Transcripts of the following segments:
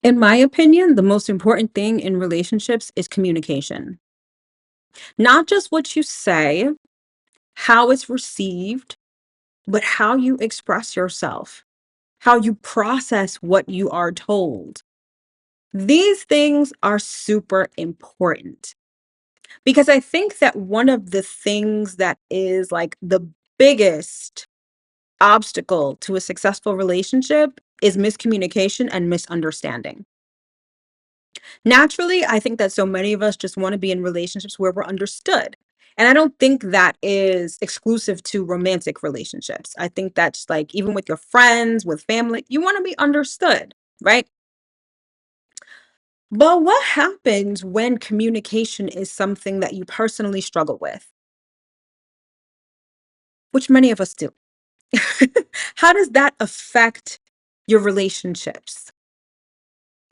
In my opinion, the most important thing in relationships is communication. Not just what you say, how it's received, but how you express yourself, how you process what you are told. These things are super important because I think that one of the things that is like the biggest obstacle to a successful relationship is miscommunication and misunderstanding. Naturally, I think that so many of us just want to be in relationships where we're understood. And I don't think that is exclusive to romantic relationships. I think that's like even with your friends, with family, you want to be understood, right? But what happens when communication is something that you personally struggle with, which many of us do? How does that affect your relationships?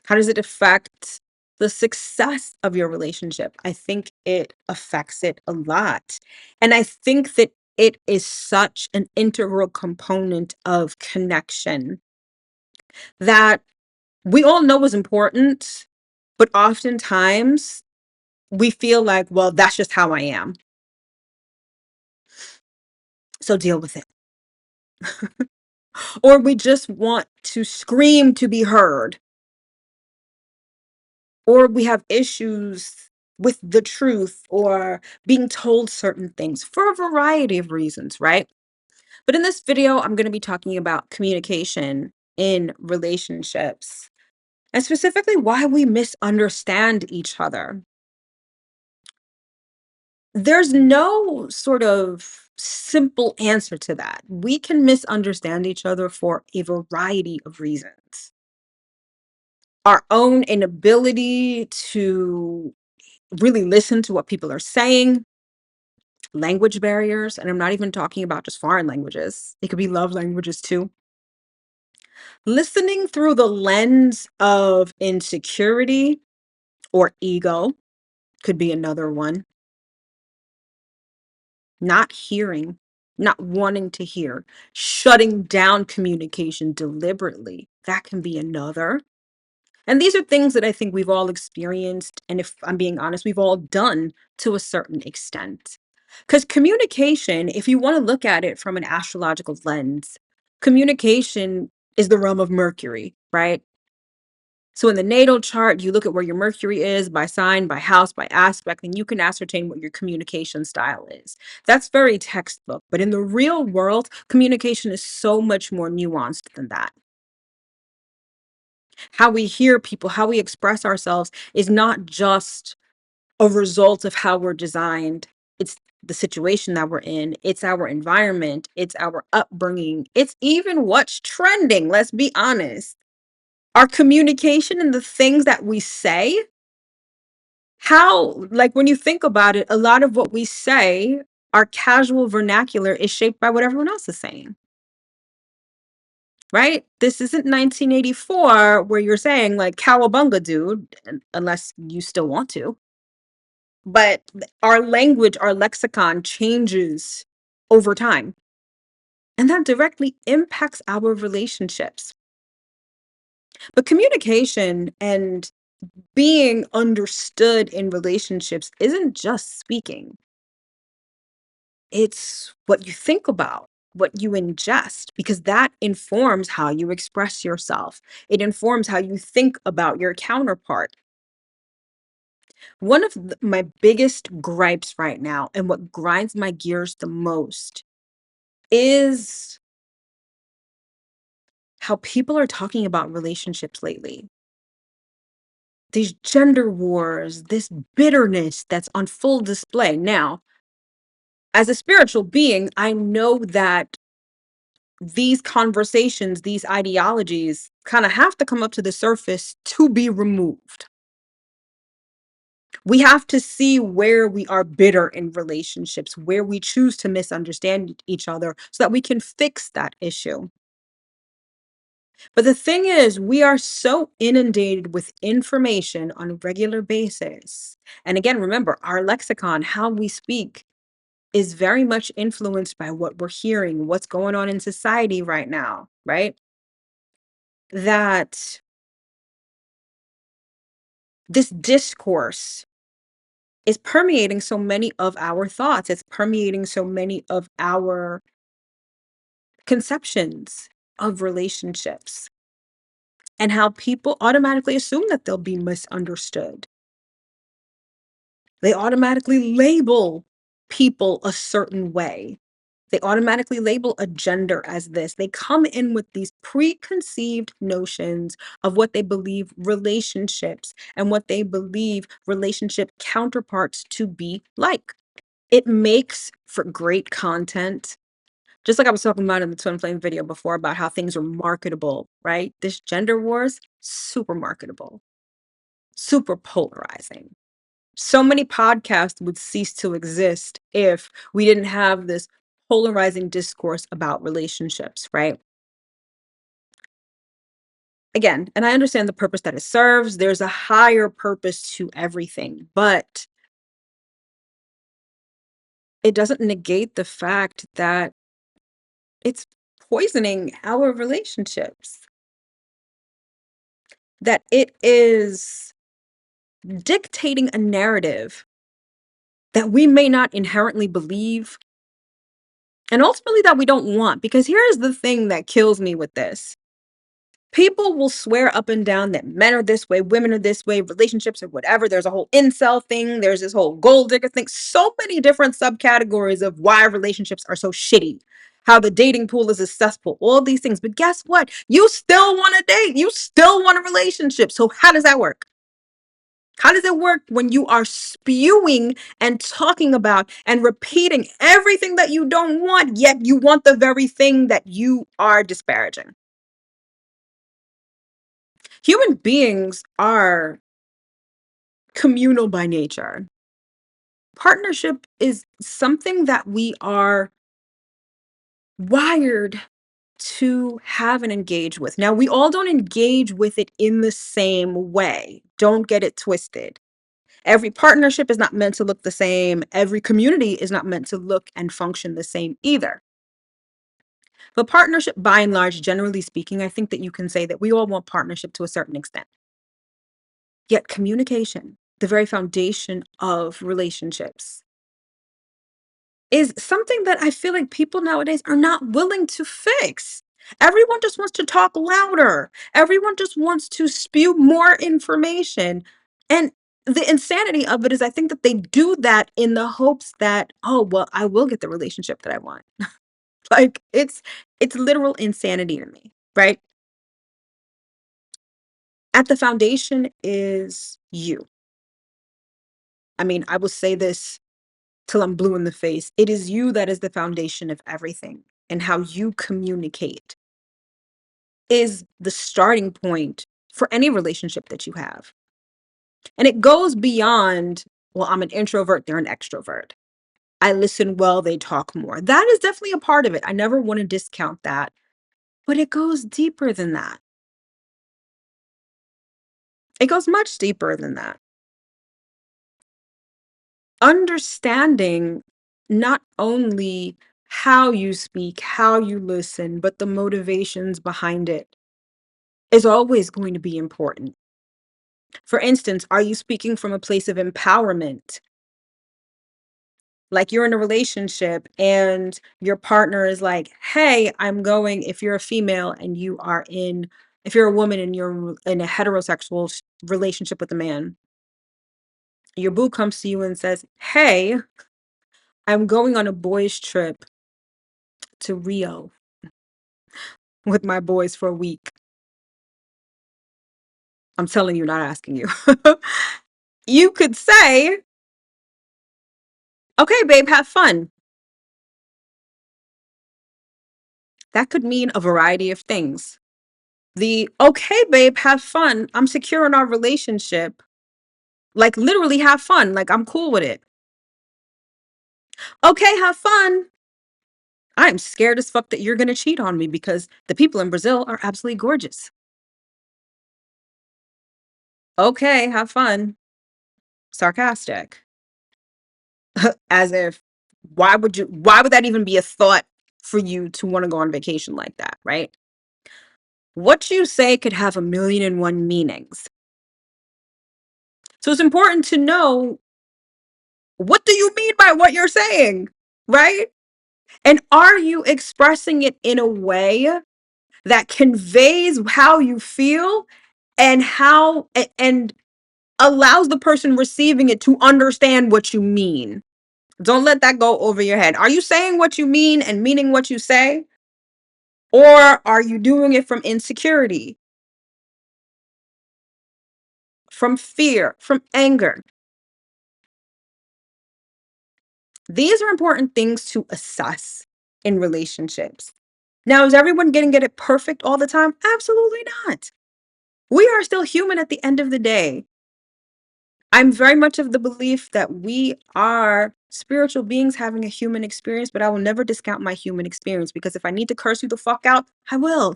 How does it affect the success of your relationship? I think it affects it a lot. And I think that it is such an integral component of connection that we all know is important, but oftentimes we feel like, well, that's just how I am. So deal with it. Or we just want to scream to be heard, or we have issues with the truth or being told certain things for a variety of reasons, right? But in this video, I'm going to be talking about communication in relationships and specifically why we misunderstand each other. There's no sort of simple answer to that. We can misunderstand each other for a variety of reasons. Our own inability to really listen to what people are saying, language barriers, and I'm not even talking about just foreign languages. It could be love languages too. Listening through the lens of insecurity or ego could be another one. Not hearing, not wanting to hear, shutting down communication deliberately. That can be another. And these are things that I think we've all experienced. And if I'm being honest, we've all done to a certain extent. Because communication, if you want to look at it from an astrological lens, communication is the realm of Mercury, right? So in the natal chart, you look at where your Mercury is by sign, by house, by aspect, and you can ascertain what your communication style is. That's very textbook. But in the real world, communication is so much more nuanced than that. How we hear people, how we express ourselves is not just a result of how we're designed. It's the situation that we're in, it's our environment, it's our upbringing, it's even what's trending. Let's be honest. Our communication and the things that we say, like when you think about it, a lot of what we say, our casual vernacular is shaped by what everyone else is saying. Right? This isn't 1984 where you're saying like cowabunga, dude, unless you still want to. But our language, our lexicon changes over time. And that directly impacts our relationships. But communication and being understood in relationships isn't just speaking, it's what you think about, what you ingest, because that informs how you express yourself. It informs how you think about your counterpart. One of my biggest gripes right now, and what grinds my gears the most, is how people are talking about relationships lately. These gender wars, this bitterness that's on full display. Now, as a spiritual being, I know that these conversations, these ideologies kind of have to come up to the surface to be removed. We have to see where we are bitter in relationships, where we choose to misunderstand each other so that we can fix that issue. But the thing is, we are so inundated with information on a regular basis. And again, remember, our lexicon, how we speak, is very much influenced by what we're hearing, what's going on in society right now, right? That This discourse is permeating so many of our thoughts. It's permeating so many of our conceptions of relationships and how people automatically assume that they'll be misunderstood. They automatically label people a certain way. They automatically label a gender as this. They come in with these preconceived notions of what they believe relationships and what they believe relationship counterparts to be like. It makes for great content. Just like I was talking about in the Twin Flame video before about how things are marketable, right? This gender wars, super marketable, super polarizing. So many podcasts would cease to exist if we didn't have this polarizing discourse about relationships, right? Again, and I understand the purpose that it serves. There's a higher purpose to everything, but it doesn't negate the fact that it's poisoning our relationships, that it is dictating a narrative that we may not inherently believe and ultimately that we don't want. Because here's the thing that kills me with this. People will swear up and down that men are this way, women are this way, relationships or whatever. There's a whole incel thing. There's this whole gold digger thing. So many different subcategories of why relationships are so shitty. How the dating pool is a cesspool. All these things. But guess what? You still want to date. You still want a relationship. So how does that work? How does it work when you are spewing and talking about and repeating everything that you don't want, yet you want the very thing that you are disparaging? Human beings are communal by nature. Partnership is something that we are wired to have and engage with. Now, we all don't engage with it in the same way. Don't get it twisted. Every partnership is not meant to look the same. Every community is not meant to look and function the same either. But partnership, by and large, generally speaking, I think that you can say that we all want partnership to a certain extent. Yet communication, the very foundation of relationships, is something that I feel like people nowadays are not willing to fix. Everyone just wants to talk louder. Everyone just wants to spew more information. And the insanity of it is I think that they do that in the hopes that, oh, well, I will get the relationship that I want. Like it's literal insanity to me, right? At the foundation is you. I mean, I will say this till I'm blue in the face. It is you that is the foundation of everything. And how you communicate is the starting point for any relationship that you have. And it goes beyond, well, I'm an introvert, they're an extrovert. I listen well, they talk more. That is definitely a part of it. I never want to discount that. But it goes deeper than that. It goes much deeper than that. Understanding not only how you speak, how you listen, but the motivations behind it is always going to be important. For instance, are you speaking from a place of empowerment? Like you're in a relationship and your partner is like, hey, I'm going, if you're a female and you are in, if you're a woman and you're in a heterosexual relationship with a man, your boo comes to you and says, hey, I'm going on a boys' trip to Rio with my boys for a week. I'm telling you, not asking you. You could say, okay, babe, have fun. That could mean a variety of things. The okay, babe, have fun. I'm secure in our relationship. Like literally have fun. Like I'm cool with it. Okay, have fun. I'm scared as fuck that you're going to cheat on me because the people in Brazil are absolutely gorgeous. Okay, have fun. Sarcastic. As if why would that even be a thought for you to want to go on vacation like that, right? What you say could have a million and one meanings. So it's important to know, what do you mean by what you're saying? Right? And are you expressing it in a way that conveys how you feel and and allows the person receiving it to understand what you mean? Don't let that go over your head. Are you saying what you mean and meaning what you say? Or are you doing it from insecurity, from fear, from anger? These are important things to assess in relationships. Now, is everyone going to get it perfect all the time? Absolutely not. We are still human at the end of the day. I'm very much of the belief that we are spiritual beings having a human experience, but I will never discount my human experience, because if I need to curse you the fuck out, I will.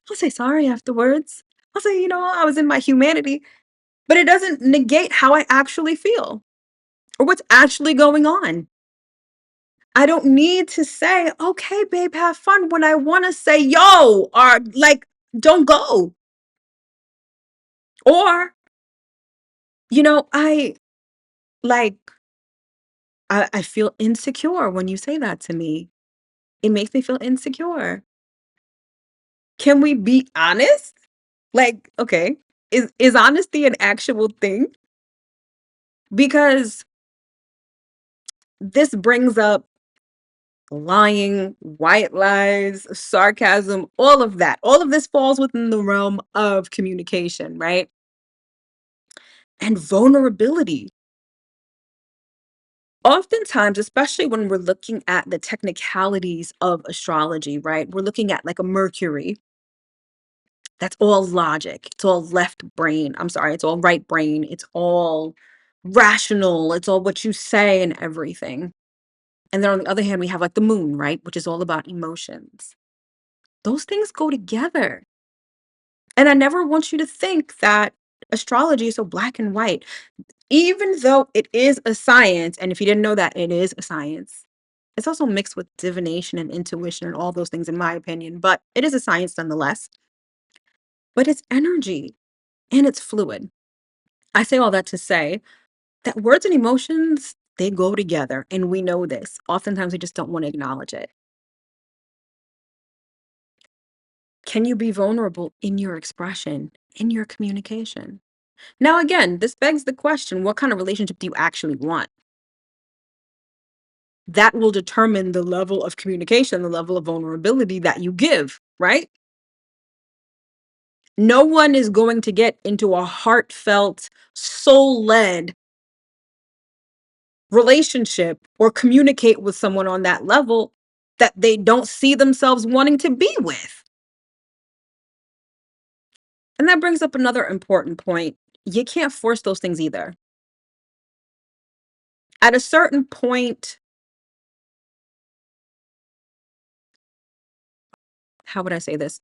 I'll say sorry afterwards. I'll say, I was in my humanity, but it doesn't negate how I actually feel or what's actually going on. I don't need to say, okay, babe, have fun, when I want to say, yo, or like, don't go. Or, I like, I feel insecure when you say that to me. It makes me feel insecure. Can we be honest? Like, okay, is honesty an actual thing? Because this brings up lying, white lies, sarcasm, all of that. All of this falls within the realm of communication, right? And vulnerability. Oftentimes, especially when we're looking at the technicalities of astrology, right? We're looking at like a Mercury. That's all logic. It's all left brain. I'm sorry, it's all right brain. It's all rational. It's all what you say and everything. And then on the other hand, we have like the moon, right? Which is all about emotions. Those things go together. And I never want you to think that astrology is so black and white, even though it is a science. And if you didn't know that, it is a science. It's also mixed with divination and intuition and all those things, in my opinion, but it is a science nonetheless. But it's energy and it's fluid. I say all that to say that words and emotions, they go together. And we know this. Oftentimes, we just don't want to acknowledge it. Can you be vulnerable in your expression, in your communication? Now, again, this begs the question, what kind of relationship do you actually want? That will determine the level of communication, the level of vulnerability that you give, right? No one is going to get into a heartfelt, soul led relationship or communicate with someone on that level that they don't see themselves wanting to be with. And that brings up another important point. You can't force those things either. At a certain point, how would I say this?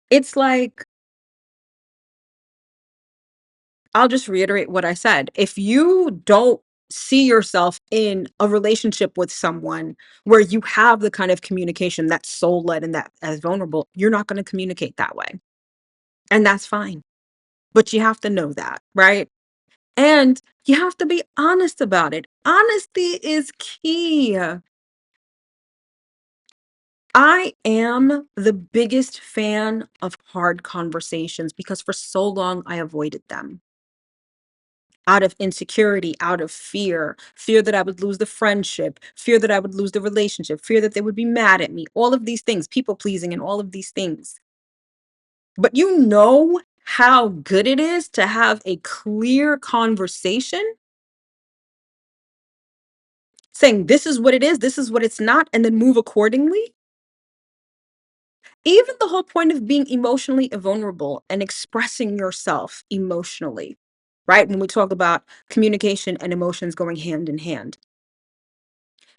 It's like, I'll just reiterate what I said. If you don't see yourself in a relationship with someone where you have the kind of communication that's soul led and that as vulnerable, you're not going to communicate that way. And that's fine. But you have to know that, right? And you have to be honest about it. Honesty is key. I am the biggest fan of hard conversations because for so long I avoided them out of insecurity, out of fear, fear that I would lose the friendship, fear that I would lose the relationship, fear that they would be mad at me, all of these things, people pleasing, and all of these things. But you know how good it is to have a clear conversation saying, this is what it is, this is what it's not, and then move accordingly. Even the whole point of being emotionally vulnerable and expressing yourself emotionally, right? When we talk about communication and emotions going hand in hand.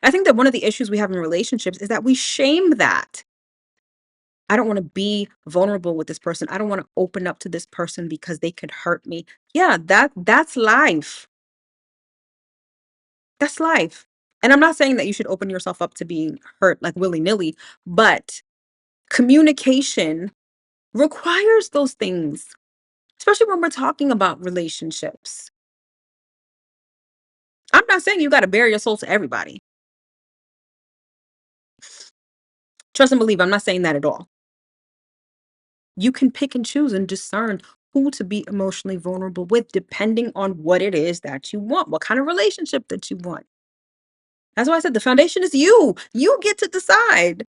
I think that one of the issues we have in relationships is that we shame that. I don't want to be vulnerable with this person. I don't want to open up to this person because they could hurt me. Yeah, that's life. That's life. And I'm not saying that you should open yourself up to being hurt like willy-nilly, but communication requires those things, especially when we're talking about relationships. I'm not saying you got to bare your soul to everybody. Trust and believe. I'm not saying that at all. You can pick and choose and discern who to be emotionally vulnerable with, depending on what it is that you want, what kind of relationship that you want. That's why I said the foundation is you. You get to decide.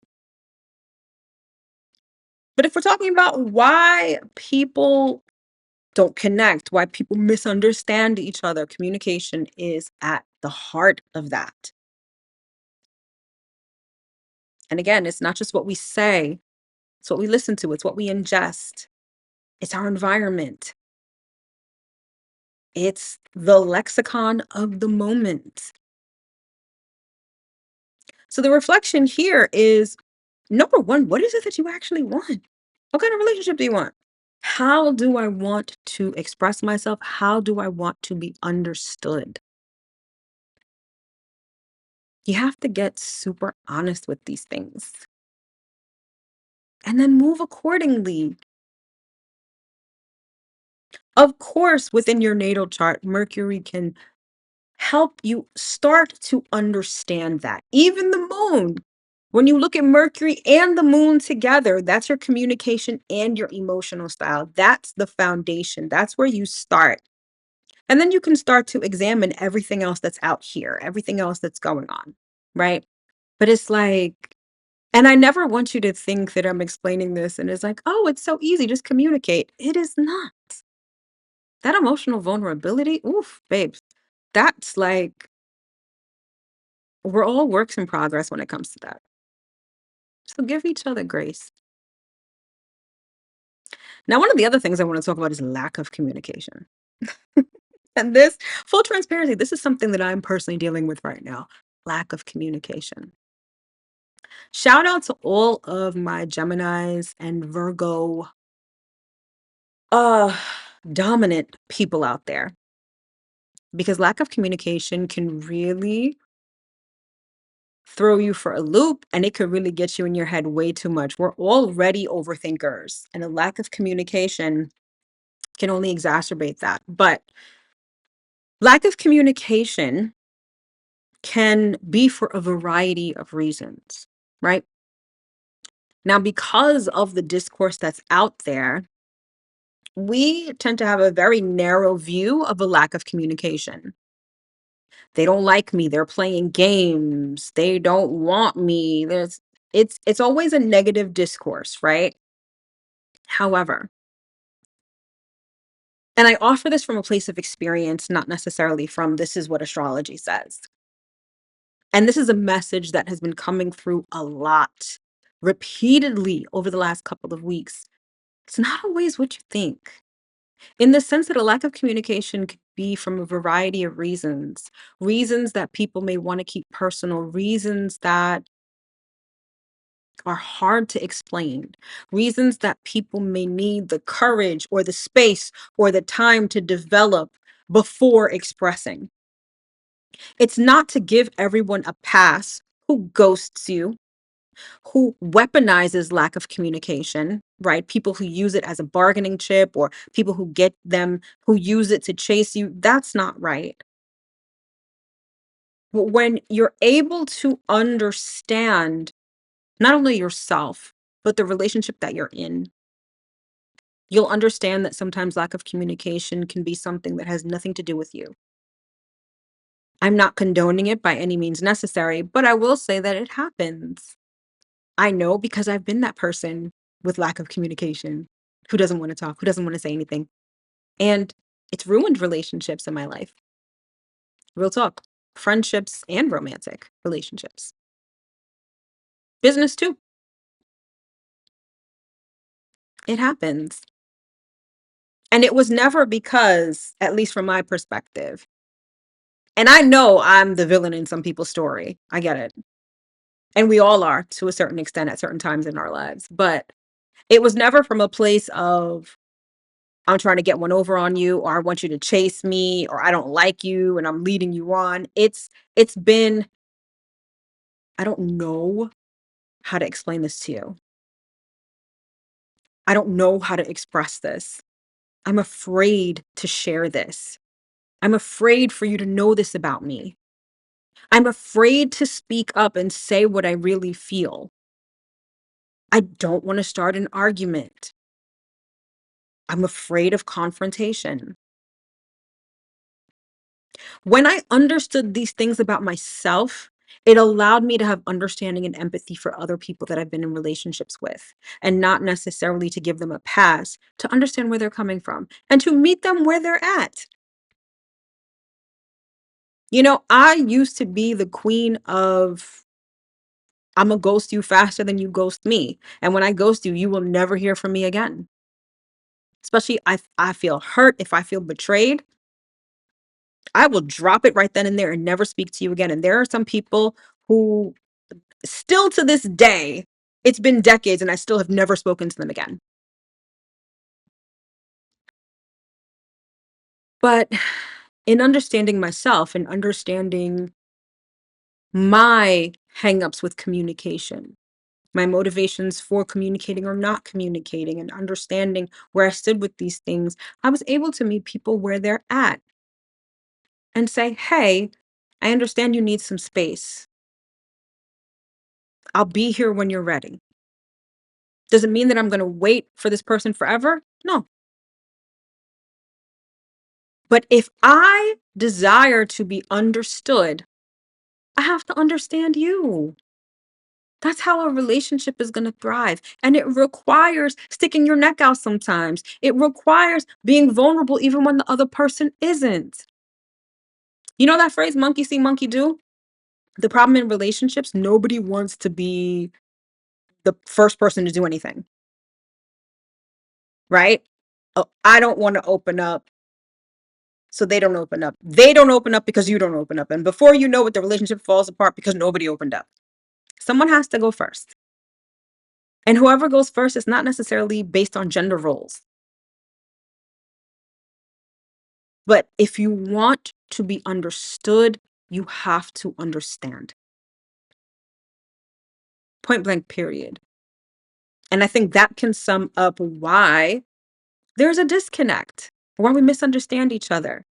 But if we're talking about why people don't connect, why people misunderstand each other, communication is at the heart of that. And again, it's not just what we say, it's what we listen to, it's what we ingest, it's our environment, it's the lexicon of the moment. So the reflection here is number one, what is it that you actually want? What kind of relationship do you want? How do I want to express myself? How do I want to be understood? You have to get super honest with these things and then move accordingly. Of course, within your natal chart, Mercury can help you start to understand that. Even the moon, when you look at Mercury and the moon together, that's your communication and your emotional style. That's the foundation. That's where you start. And then you can start to examine everything else that's out here, everything else that's going on, right? But it's like, and I never want you to think that I'm explaining this and it's like, oh, it's so easy, just communicate. It is not. That emotional vulnerability, oof, babes, that's like, we're all works in progress when it comes to that. So give each other grace. Now, one of the other things I want to talk about is lack of communication. And this, full transparency, this is something that I'm personally dealing with right now, lack of communication. Shout out to all of my Geminis and Virgo uh dominant people out there, because lack of communication can really throw you for a loop and it could really get you in your head way too much. We're already overthinkers, and a lack of communication can only exacerbate that. But lack of communication can be for a variety of reasons, right? Now, because of the discourse that's out there, we tend to have a very narrow view of a lack of communication. They don't like me, they're playing games, they don't want me. It's always a negative discourse, right? However, and I offer this from a place of experience, not necessarily from this is what astrology says. And this is a message that has been coming through a lot repeatedly over the last couple of weeks. It's not always what you think. In the sense that a lack of communication could be from a variety of reasons, reasons that people may want to keep personal, reasons that are hard to explain, reasons that people may need the courage or the space or the time to develop before expressing. It's not to give everyone a pass who ghosts you, who weaponizes lack of communication, right? People who use it as a bargaining chip or people who get them, who use it to chase you. That's not right. But when you're able to understand not only yourself, but the relationship that you're in, you'll understand that sometimes lack of communication can be something that has nothing to do with you. I'm not condoning it by any means necessary, but I will say that it happens. I know because I've been that person with lack of communication who doesn't want to talk, who doesn't want to say anything. And it's ruined relationships in my life. Real talk. Friendships and romantic relationships. Business too. It happens. And it was never because, at least from my perspective, and I know I'm the villain in some people's story. I get it. And we all are to a certain extent at certain times in our lives. But it was never from a place of, I'm trying to get one over on you, or I want you to chase me, or I don't like you and I'm leading you on. It's been, I don't know how to explain this to you. I don't know how to express this. I'm afraid to share this. I'm afraid for you to know this about me. I'm afraid to speak up and say what I really feel. I don't want to start an argument. I'm afraid of confrontation. When I understood these things about myself, it allowed me to have understanding and empathy for other people that I've been in relationships with, and not necessarily to give them a pass, to understand where they're coming from and to meet them where they're at. I used to be the queen of I'm gonna ghost you faster than you ghost me. And when I ghost you, you will never hear from me again. Especially I feel hurt, if I feel betrayed, I will drop it right then and there and never speak to you again. And there are some people who still to this day, it's been decades and I still have never spoken to them again. But in understanding myself and understanding my hangups with communication, my motivations for communicating or not communicating, and understanding where I stood with these things, I was able to meet people where they're at and say, hey, I understand you need some space. I'll be here when you're ready. Does it mean that I'm going to wait for this person forever? No. But if I desire to be understood, I have to understand you. That's how a relationship is going to thrive. And it requires sticking your neck out sometimes. It requires being vulnerable even when the other person isn't. You know that phrase, monkey see, monkey do? The problem in relationships, nobody wants to be the first person to do anything, right? Oh, I don't want to open up, so they don't open up. They don't open up because you don't open up. And before you know it, the relationship falls apart because nobody opened up. Someone has to go first. And whoever goes first is not necessarily based on gender roles. But if you want to be understood, you have to understand. Point blank, period. And I think that can sum up why there's a disconnect, why we misunderstand each other.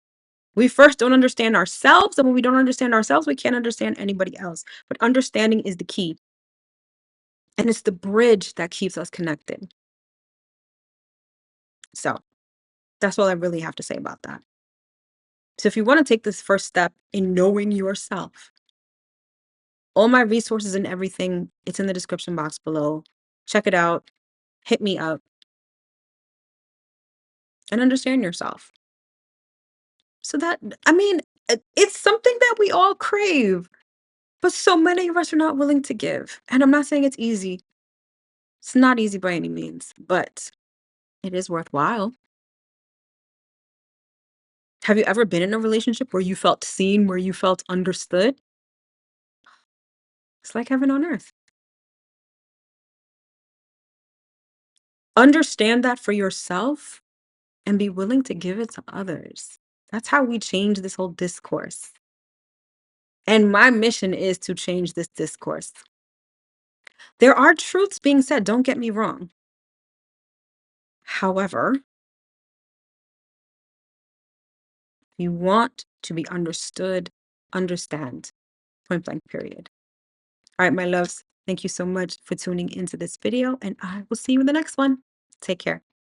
We first don't understand ourselves, and when we don't understand ourselves, we can't understand anybody else. But understanding is the key, and it's the bridge that keeps us connected. So that's all I really have to say about that. So if you want to take this first step in knowing yourself, all my resources and everything, it's in the description box below. Check it out, hit me up, and understand yourself. So that, I mean, it's something that we all crave, but so many of us are not willing to give. And I'm not saying it's easy. It's not easy by any means, but it is worthwhile. Have you ever been in a relationship where you felt seen, where you felt understood? It's like heaven on earth. Understand that for yourself and be willing to give it to others. That's how we change this whole discourse. And my mission is to change this discourse. There are truths being said, don't get me wrong. However, if you want to be understood, understand. Point blank, period. All right, my loves, thank you so much for tuning into this video, and I will see you in the next one. Take care.